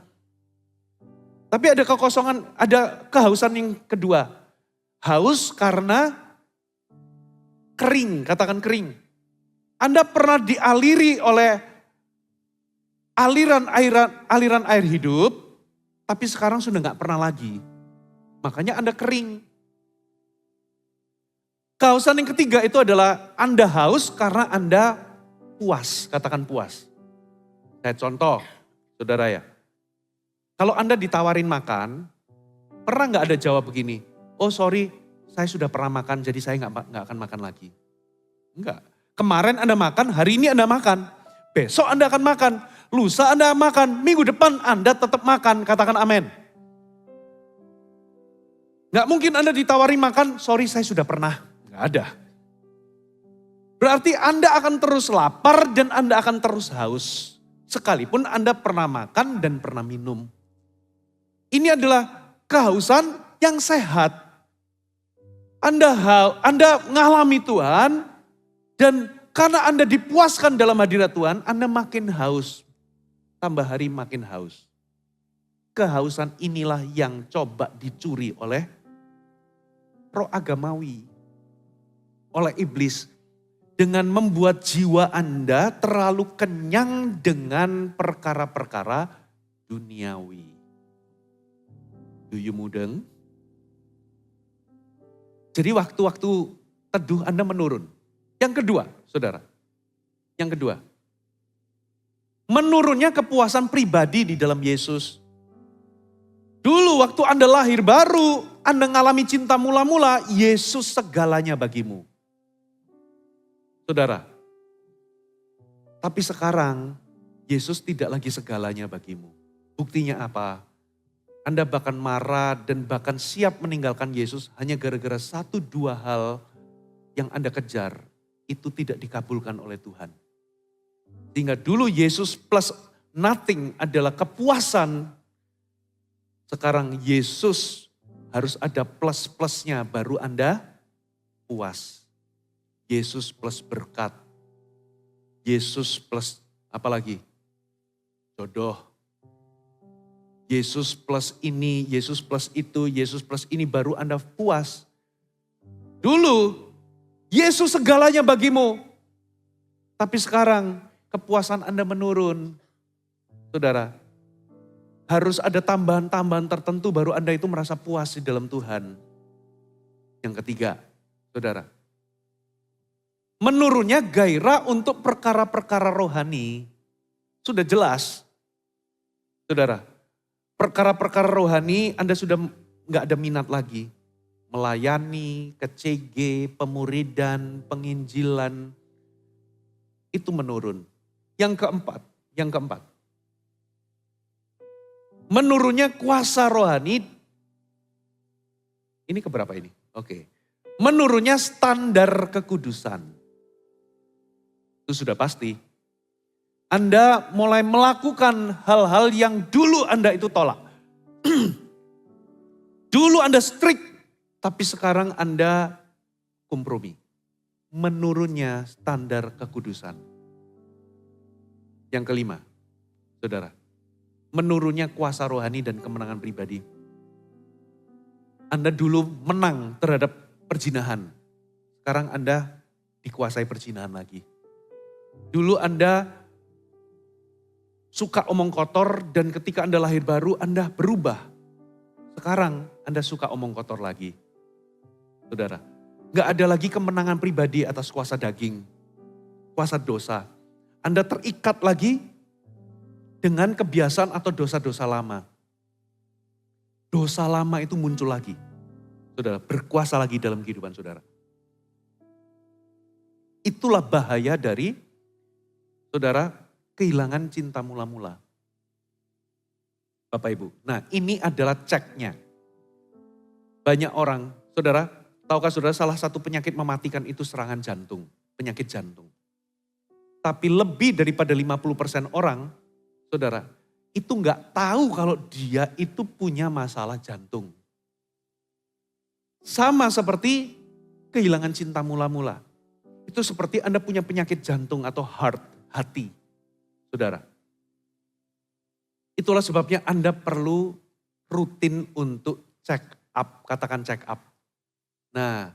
Tapi ada kekosongan, ada kehausan yang kedua. Haus karena kering, katakan kering. Anda pernah dialiri oleh aliran air hidup, tapi sekarang sudah gak pernah lagi. Makanya Anda kering. Kehausan yang ketiga itu adalah Anda haus karena Anda puas, katakan puas. Saya contoh, saudara ya. Kalau Anda ditawarin makan, pernah gak ada jawab begini, oh sorry saya sudah pernah makan jadi saya gak akan makan lagi. Enggak. Kemarin Anda makan, hari ini Anda makan. Besok Anda akan makan, lusa Anda makan, minggu depan Anda tetap makan, katakan amin. Gak mungkin Anda ditawari makan, sorry saya sudah pernah. Gak ada. Berarti Anda akan terus lapar dan Anda akan terus haus. Sekalipun Anda pernah makan dan pernah minum. Ini adalah kehausan yang sehat. Anda ngalami Tuhan, dan karena Anda dipuaskan dalam hadirat Tuhan, Anda makin haus. Tambah hari makin haus. Kehausan inilah yang coba dicuri oleh roh agamawi, oleh iblis. Dengan membuat jiwa Anda terlalu kenyang dengan perkara-perkara duniawi. Do you mudeng? Jadi waktu-waktu teduh Anda menurun. Yang kedua, saudara. Yang kedua. Menurunnya kepuasan pribadi di dalam Yesus. Dulu waktu Anda lahir baru, Anda mengalami cinta mula-mula, Yesus segalanya bagimu. Saudara. Tapi sekarang, Yesus tidak lagi segalanya bagimu. Buktinya apa? Anda bahkan marah dan bahkan siap meninggalkan Yesus hanya gara-gara 1-2 hal yang Anda kejar. Itu tidak dikabulkan oleh Tuhan. Sehingga dulu Yesus plus nothing adalah kepuasan. Sekarang Yesus harus ada plus-plusnya baru Anda puas. Yesus plus berkat. Yesus plus apa lagi? Jodoh. Yesus plus ini, Yesus plus itu, Yesus plus ini baru Anda puas. Dulu Yesus segalanya bagimu. Tapi sekarang kepuasan Anda menurun. Saudara, harus ada tambahan-tambahan tertentu baru Anda itu merasa puas di dalam Tuhan. Yang ketiga, saudara. Menurunnya gairah untuk perkara-perkara rohani. Sudah jelas. Saudara, perkara-perkara rohani Anda sudah gak ada minat lagi. Melayani, ke-CG, pemuridan, penginjilan. Itu menurun. Yang keempat. Menurunnya kuasa rohani. Ini keberapa ini? Oke. Menurunnya standar kekudusan. Itu sudah pasti. Anda mulai melakukan hal-hal yang dulu Anda itu tolak. Dulu Anda strict, tapi sekarang Anda kompromi. Menurunnya standar kekudusan. Yang kelima, saudara. Menurunnya kuasa rohani dan kemenangan pribadi. Anda dulu menang terhadap perzinahan. Sekarang Anda dikuasai perzinahan lagi. Dulu Anda suka omong kotor dan ketika Anda lahir baru Anda berubah. Sekarang Anda suka omong kotor lagi. Saudara, gak ada lagi kemenangan pribadi atas kuasa daging, kuasa dosa. Anda terikat lagi dengan kebiasaan atau dosa-dosa lama. Dosa lama itu muncul lagi. Saudara, berkuasa lagi dalam kehidupan saudara. Itulah bahaya dari saudara kehilangan cinta mula-mula. Bapak Ibu, nah ini adalah ceknya. Banyak orang, saudara, tahukah saudara salah satu penyakit mematikan itu serangan jantung, penyakit jantung. Tapi lebih daripada 50% orang, saudara, itu nggak tahu kalau dia itu punya masalah jantung. Sama seperti kehilangan cinta mula-mula. Itu seperti Anda punya penyakit jantung atau hati. Saudara. Itulah sebabnya Anda perlu rutin untuk check up. Katakan check up. Nah,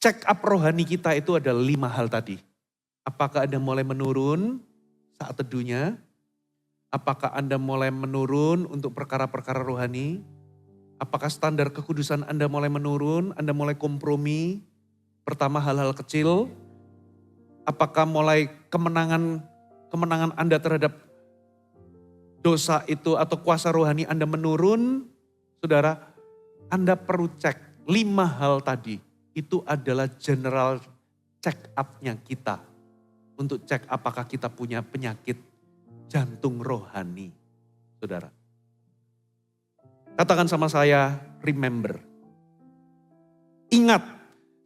check up rohani kita itu ada 5 hal tadi. Apakah Anda mulai menurun saat teduhnya? Apakah Anda mulai menurun untuk perkara-perkara rohani? Apakah standar kekudusan Anda mulai menurun? Anda mulai kompromi? Pertama hal-hal kecil. Apakah mulai kemenangan Anda terhadap dosa itu atau kuasa rohani Anda menurun? Saudara, Anda perlu cek 5 hal tadi. Itu adalah general check up-nya kita. Untuk cek apakah kita punya penyakit jantung rohani. Saudara. Katakan sama saya, remember. Ingat,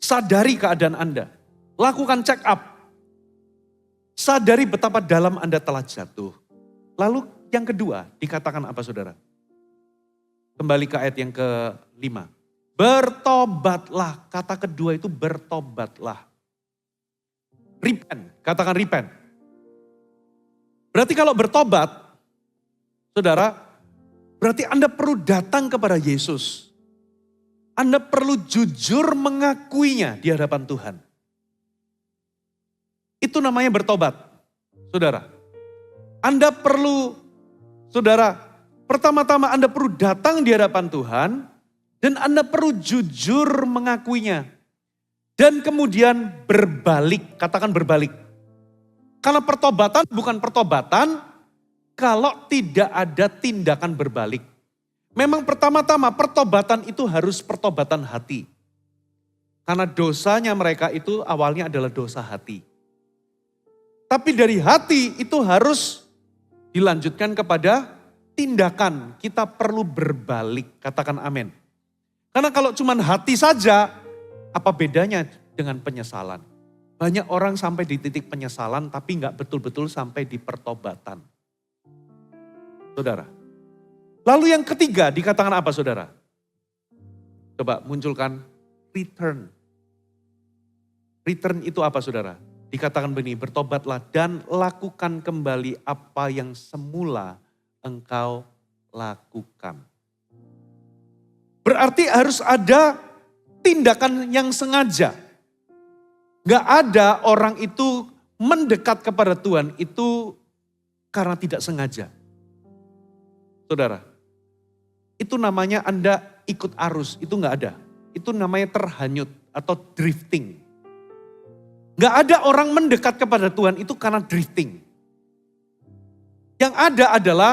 sadari keadaan Anda. Lakukan check up. Sadari betapa dalam Anda telah jatuh. Lalu yang kedua, dikatakan apa saudara? Kembali ke ayat yang ke-5. Bertobatlah. Kata kedua itu bertobatlah. Repent, katakan repent. Berarti kalau bertobat, saudara, berarti Anda perlu datang kepada Yesus. Anda perlu jujur mengakuinya di hadapan Tuhan. Itu namanya bertobat, saudara. Anda perlu, saudara, pertama-tama Anda perlu datang di hadapan Tuhan dan Anda perlu jujur mengakuinya. Dan kemudian berbalik, katakan berbalik. Karena pertobatan bukan pertobatan kalau tidak ada tindakan berbalik. Memang pertama-tama pertobatan itu harus pertobatan hati. Karena dosanya mereka itu awalnya adalah dosa hati. Tapi dari hati itu harus dilanjutkan kepada tindakan. Kita perlu berbalik, katakan amin. Karena kalau cuma hati saja, apa bedanya dengan penyesalan? Banyak orang sampai di titik penyesalan tapi nggak betul-betul sampai di pertobatan. Saudara. Lalu yang ketiga dikatakan apa saudara? Coba munculkan return. Return itu apa saudara? Dikatakan begini, bertobatlah dan lakukan kembali apa yang semula engkau lakukan. Berarti harus ada tindakan yang sengaja. Gak ada orang itu mendekat kepada Tuhan itu karena tidak sengaja. Saudara, itu namanya Anda ikut arus, itu gak ada. Itu namanya terhanyut atau drifting. Gak ada orang mendekat kepada Tuhan itu karena drifting. Yang ada adalah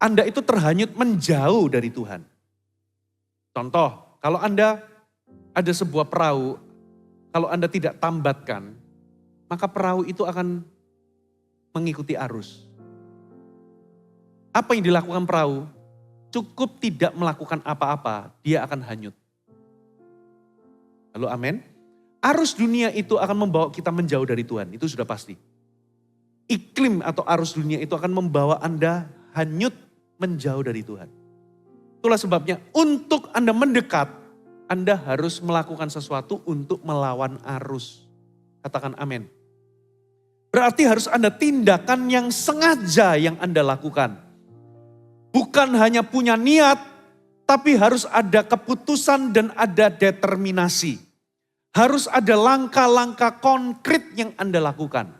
Anda itu terhanyut menjauh dari Tuhan. Contoh, kalau Anda ada sebuah perahu, kalau Anda tidak tambatkan, maka perahu itu akan mengikuti arus. Apa yang dilakukan perahu? Cukup tidak melakukan apa-apa, dia akan hanyut. Halo, amin. Arus dunia itu akan membawa kita menjauh dari Tuhan, itu sudah pasti. Iklim atau arus dunia itu akan membawa Anda hanyut menjauh dari Tuhan. Itulah sebabnya untuk Anda mendekat, Anda harus melakukan sesuatu untuk melawan arus. Katakan amin. Berarti harus ada tindakan yang sengaja yang Anda lakukan. Bukan hanya punya niat, tapi harus ada keputusan dan ada determinasi. Harus ada langkah-langkah konkret yang Anda lakukan.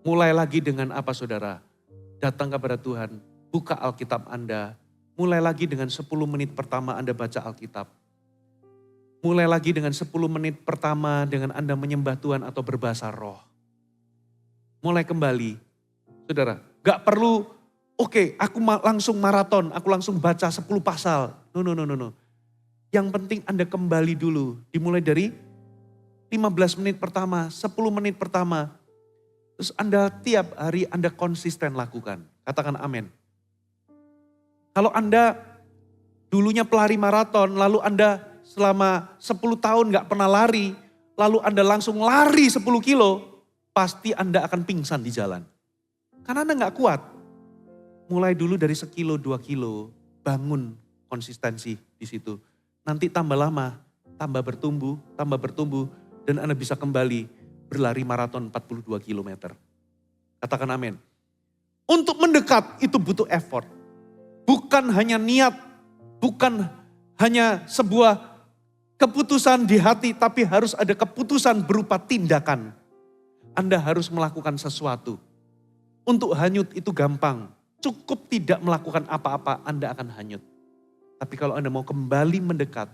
Mulai lagi dengan apa saudara? Datang kepada Tuhan, buka Alkitab Anda. Mulai lagi dengan 10 menit pertama Anda baca Alkitab. Mulai lagi dengan 10 menit pertama dengan Anda menyembah Tuhan atau berbahasa roh. Mulai kembali. Saudara, gak perlu, oke, aku langsung maraton, aku langsung baca 10 pasal. No. Yang penting Anda kembali dulu. Dimulai dari 15 menit pertama, 10 menit pertama. Terus Anda tiap hari Anda konsisten lakukan. Katakan amin. Kalau Anda dulunya pelari maraton, lalu Anda selama 10 tahun gak pernah lari, lalu Anda langsung lari 10 kilo, pasti Anda akan pingsan di jalan. Karena Anda gak kuat. Mulai dulu dari 1 kilo, 2 kilo, bangun konsistensi di situ. Nanti tambah lama, tambah bertumbuh, dan Anda bisa kembali berlari maraton 42 kilometer. Katakan amin. Untuk mendekat itu butuh effort. Bukan hanya niat, bukan hanya sebuah keputusan di hati, tapi harus ada keputusan berupa tindakan. Anda harus melakukan sesuatu. Untuk hanyut itu gampang. Cukup tidak melakukan apa-apa, Anda akan hanyut. Tapi kalau Anda mau kembali mendekat,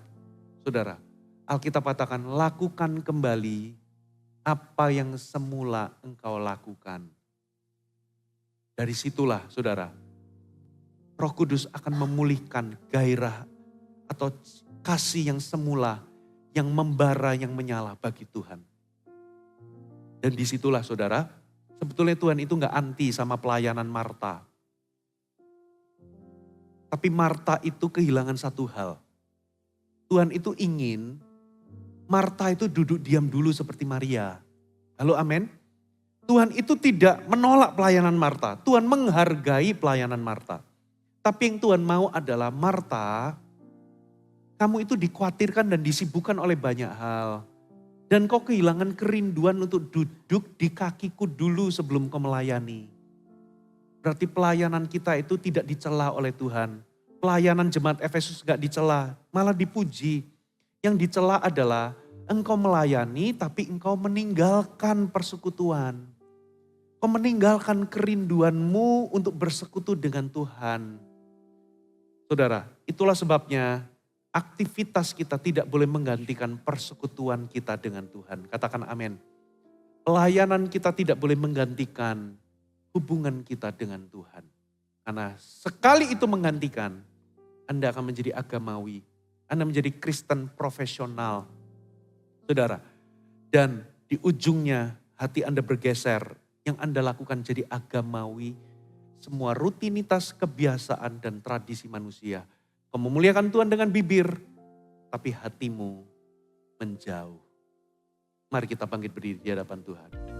saudara, Alkitab katakan lakukan kembali apa yang semula engkau lakukan. Dari situlah saudara, Roh Kudus akan memulihkan gairah atau kasih yang semula, yang membara, yang menyala bagi Tuhan. Dan disitulah saudara, sebetulnya Tuhan itu gak anti sama pelayanan Marta. Tapi Marta itu kehilangan satu hal. Tuhan itu ingin Marta itu duduk diam dulu seperti Maria. Halo amin. Tuhan itu tidak menolak pelayanan Marta. Tuhan menghargai pelayanan Marta. Tapi yang Tuhan mau adalah Marta kamu itu dikhawatirkan dan disibukkan oleh banyak hal. Dan kau kehilangan kerinduan untuk duduk di kakiku dulu sebelum kau melayani. Berarti pelayanan kita itu tidak dicela oleh Tuhan. Pelayanan jemaat Efesus gak dicela, malah dipuji. Yang dicela adalah engkau melayani tapi engkau meninggalkan persekutuan. Kau meninggalkan kerinduanmu untuk bersekutu dengan Tuhan. Saudara, itulah sebabnya aktivitas kita tidak boleh menggantikan persekutuan kita dengan Tuhan. Katakan amin. Pelayanan kita tidak boleh menggantikan hubungan kita dengan Tuhan. Karena sekali itu menggantikan, Anda akan menjadi agamawi. Anda menjadi Kristen profesional. Saudara, dan di ujungnya hati Anda bergeser. Yang Anda lakukan jadi agamawi. Semua rutinitas, kebiasaan, dan tradisi manusia. Kau memuliakan Tuhan dengan bibir, tapi hatimu menjauh. Mari kita bangkit berdiri di hadapan Tuhan.